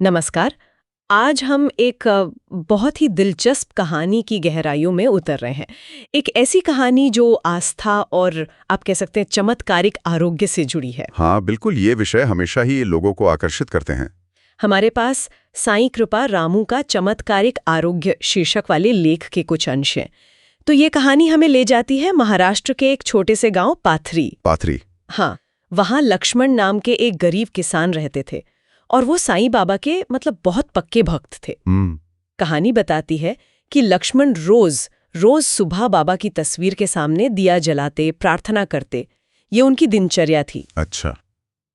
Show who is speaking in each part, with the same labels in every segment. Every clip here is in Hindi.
Speaker 1: नमस्कार। आज हम एक बहुत ही दिलचस्प कहानी की गहराइयों में उतर रहे हैं। एक ऐसी कहानी जो आस्था और आप कह सकते हैं चमत्कारिक आरोग्य से जुड़ी है।
Speaker 2: हाँ, बिल्कुल, ये विषय हमेशा ही लोगों को आकर्षित करते हैं।
Speaker 1: हमारे पास साईं कृपा रामू का चमत्कारिक आरोग्य शीर्षक वाले लेख के कुछ अंश हैं। तो ये कहानी हमें ले जाती है महाराष्ट्र के एक छोटे से गांव पाथरी।
Speaker 2: पाथरी।
Speaker 1: हाँ, वहाँ लक्ष्मण नाम के एक गरीब किसान रहते थे और वो साईं बाबा के बहुत पक्के भक्त थे। कहानी बताती है कि लक्ष्मण रोज रोज सुबह बाबा की तस्वीर के सामने दिया जलाते, प्रार्थना करते। ये उनकी दिनचर्या थी।
Speaker 2: अच्छा।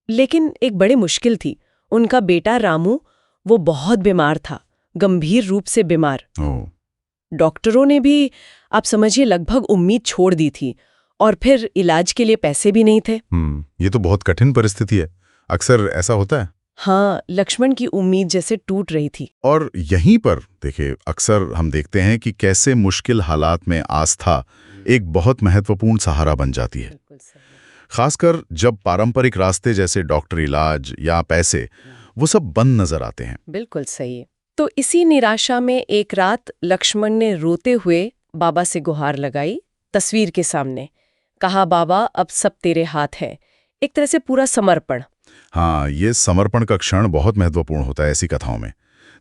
Speaker 1: लेकिन एक बड़ी मुश्किल थी। उनका बेटा रामू वो बहुत बीमार था, गंभीर रूप से बीमार। डॉक्टरों ने भी आप समझिए लगभग उम्मीद छोड़ दी थी और फिर इलाज के लिए पैसे भी नहीं थे।
Speaker 2: ये तो बहुत कठिन परिस्थिति है। अक्सर ऐसा होता है।
Speaker 1: हाँ, लक्ष्मण की उम्मीद जैसे टूट रही थी।
Speaker 2: और यहीं पर देखिए, अक्सर हम देखते हैं कि कैसे मुश्किल हालात में आस्था एक बहुत महत्वपूर्ण सहारा बन जाती है। खासकर जब पारंपरिक रास्ते जैसे डॉक्टर इलाज या पैसे वो सब बंद नजर आते हैं।
Speaker 1: बिल्कुल सही। तो इसी निराशा में एक रात लक्ष्मण ने रोते हुए बाबा से गुहार लगाई, तस्वीर के सामने। कहा, बाबा अब सब तेरे हाथ है। एक तरह से पूरा समर्पण।
Speaker 2: हाँ, ये समर्पण का क्षण बहुत महत्वपूर्ण होता है ऐसी कथाओं में,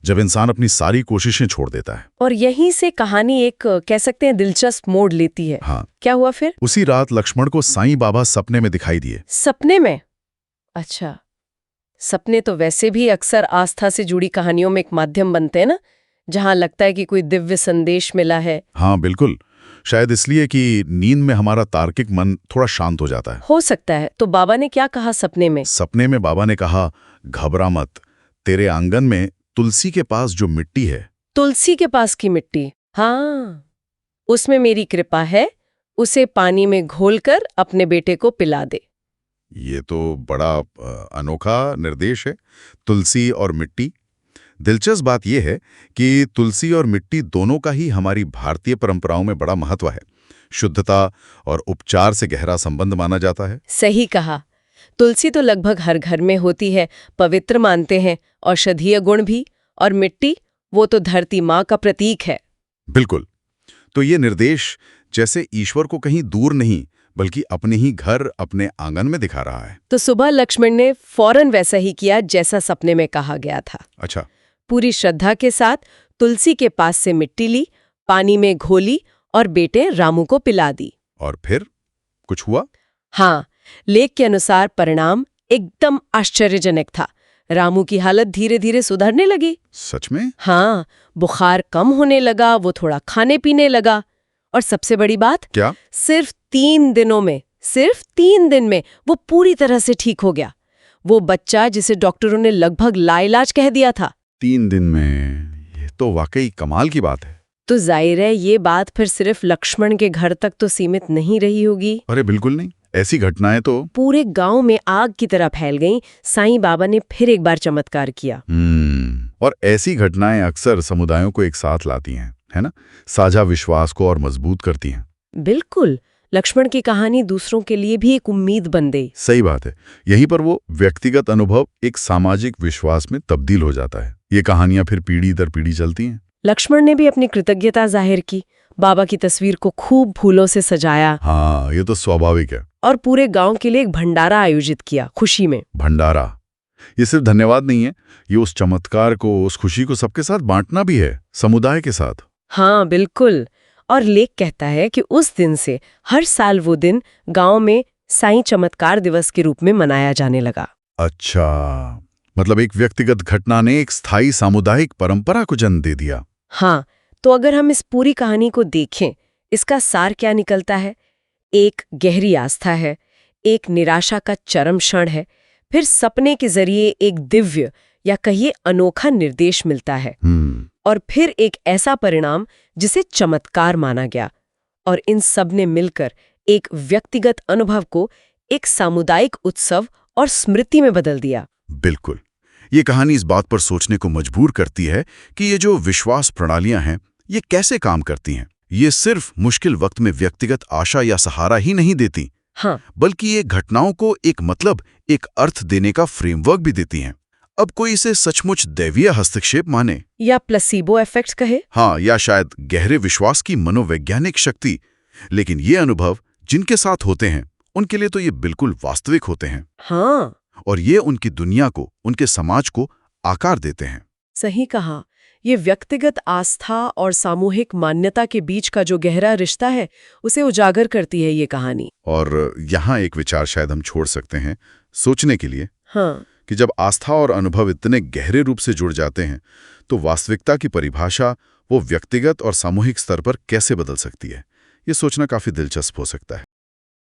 Speaker 2: जब इंसान अपनी सारी कोशिशें छोड़ देता है।
Speaker 1: और यहीं से कहानी एक कह सकते हैं दिलचस्प मोड़ लेती है।
Speaker 2: हाँ।
Speaker 1: क्या हुआ फिर?
Speaker 2: उसी रात लक्ष्मण को साईं बाबा सपने में दिखाई दिए।
Speaker 1: सपने में? अच्छा। सपने तो वैसे भी अक्सर आस्था से जुड़ी कहानियों में एक माध्यम बनते हैं ना, जहां लगता है कि कोई दिव्य संदेश मिला है।
Speaker 2: हाँ बिल्कुल, शायद इसलिए कि नींद में हमारा तार्किक मन थोड़ा शांत हो जाता है।
Speaker 1: हो सकता है। तो बाबा ने क्या कहा सपने में?
Speaker 2: सपने में बाबा ने कहा, घबरा मत, तेरे आंगन में तुलसी के पास जो मिट्टी है।
Speaker 1: तुलसी के पास की मिट्टी? हाँ, उसमें मेरी कृपा है, उसे पानी में घोलकर अपने बेटे को पिला दे।
Speaker 2: ये तो बड़ा अनोखा निर्देश है। तुलसी और मिट्टी। दिलचस्प बात यह है कि तुलसी और मिट्टी दोनों का ही हमारी भारतीय परंपराओं में बड़ा महत्व है। शुद्धता और उपचार से गहरा संबंध माना जाता है।
Speaker 1: सही कहा। तुलसी तो लगभग हर घर में होती है, पवित्र मानते हैं, औषधीय गुण भी। और मिट्टी, वो तो धरती माँ का प्रतीक है।
Speaker 2: बिल्कुल। तो ये निर्देश जैसे ईश्वर को कहीं दूर नहीं बल्कि अपने ही घर, अपने आंगन में दिखा रहा है।
Speaker 1: तो सुबह लक्ष्मण ने फौरन वैसा ही किया जैसा सपने में कहा गया था।
Speaker 2: अच्छा।
Speaker 1: पूरी श्रद्धा के साथ तुलसी के पास से मिट्टी ली, पानी में घोली और बेटे रामू को पिला दी।
Speaker 2: और फिर कुछ हुआ?
Speaker 1: हाँ, लेख के अनुसार परिणाम एकदम आश्चर्यजनक था। रामू की हालत धीरे धीरे सुधरने लगी।
Speaker 2: सच में?
Speaker 1: हाँ, बुखार कम होने लगा, वो थोड़ा खाने पीने लगा। और सबसे बड़ी बात,
Speaker 2: क्या?
Speaker 1: सिर्फ 3 दिन में वो पूरी तरह से ठीक हो गया। वो बच्चा जिसे डॉक्टरों ने लगभग लाइलाज कह दिया था।
Speaker 2: 3 दिन में? ये तो वाकई कमाल की बात है।
Speaker 1: तो जाहिर है ये बात फिर सिर्फ लक्ष्मण के घर तक तो सीमित नहीं रही होगी।
Speaker 2: अरे बिल्कुल नहीं, ऐसी घटनाएं तो
Speaker 1: पूरे गांव में आग की तरह फैल गईं। साईं बाबा ने फिर एक बार चमत्कार किया।
Speaker 2: और ऐसी घटनाएं अक्सर समुदायों को एक साथ लाती हैं, है ना? साझा विश्वास को और मजबूत करती हैं।
Speaker 1: बिल्कुल। लक्ष्मण की कहानी दूसरों के लिए भी एक उम्मीद बन गई।
Speaker 2: सही बात है। यहीं पर वो व्यक्तिगत अनुभव एक सामाजिक विश्वास में तब्दील हो जाता है। ये कहानियां फिर पीढ़ी दर पीढ़ी चलती हैं।
Speaker 1: लक्ष्मण ने भी अपनी कृतज्ञता जाहिर की, बाबा की तस्वीर को खूब फूलों से सजाया।
Speaker 2: हाँ, ये तो स्वाभाविक है।
Speaker 1: और पूरे गांव के लिए एक भंडारा आयोजित किया, खुशी में।
Speaker 2: भंडारा, ये सिर्फ धन्यवाद नहीं है, ये उस चमत्कार को, उस खुशी को सबके साथ बांटना भी है, समुदाय के साथ।
Speaker 1: हाँ बिल्कुल। और लेख कहता है कि उस दिन से हर साल वो दिन गांव में साईं चमत्कार दिवस के रूप में मनाया जाने लगा।
Speaker 2: अच्छा, मतलब एक व्यक्तिगत घटना ने एक स्थायी सामुदायिक परंपरा को जन्म दे दिया।
Speaker 1: हाँ, तो अगर हम इस पूरी कहानी को देखें, इसका सार क्या निकलता है? एक गहरी आस्था है, एक निराशा का चरम क्षण है, फिर सपने के जरिए एक दिव्य या कहिए अनोखा निर्देश मिलता है, और फिर एक ऐसा परिणाम जिसे चमत्कार माना गया। और इन सब ने मिलकर एक व्यक्तिगत अनुभव को एक सामुदायिक उत्सव और स्मृति में बदल दिया।
Speaker 2: बिल्कुल। ये कहानी इस बात पर सोचने को मजबूर करती है कि ये जो विश्वास प्रणालियां हैं, ये कैसे काम करती हैं। ये सिर्फ मुश्किल वक्त में व्यक्तिगत आशा या सहारा ही नहीं देती,
Speaker 1: हाँ,
Speaker 2: बल्कि ये घटनाओं को एक मतलब, एक अर्थ देने का फ्रेमवर्क भी देती हैं। अब कोई इसे सचमुच दैवीय हस्तक्षेप माने,
Speaker 1: या प्लेसिबो इफेक्ट कहे?
Speaker 2: हाँ, या शायद गहरे विश्वास की मनोवैज्ञानिक शक्ति, लेकिन ये अनुभव जिनके साथ होते हैं उनके लिए तो ये बिल्कुल वास्तविक होते हैं।
Speaker 1: हाँ,
Speaker 2: और ये उनकी दुनिया को, उनके समाज को आकार देते हैं।
Speaker 1: सही कहा। ये व्यक्तिगत आस्था और सामूहिक मान्यता के बीच का जो गहरा रिश्ता है उसे उजागर करती है ये कहानी।
Speaker 2: और यहाँ एक विचार शायद हम छोड़ सकते हैं सोचने के लिए,
Speaker 1: हाँ,
Speaker 2: कि जब आस्था और अनुभव इतने गहरे रूप से जुड़ जाते हैं तो वास्तविकता की परिभाषा वो व्यक्तिगत और सामूहिक स्तर पर कैसे बदल सकती है। ये सोचना काफी दिलचस्प हो सकता है।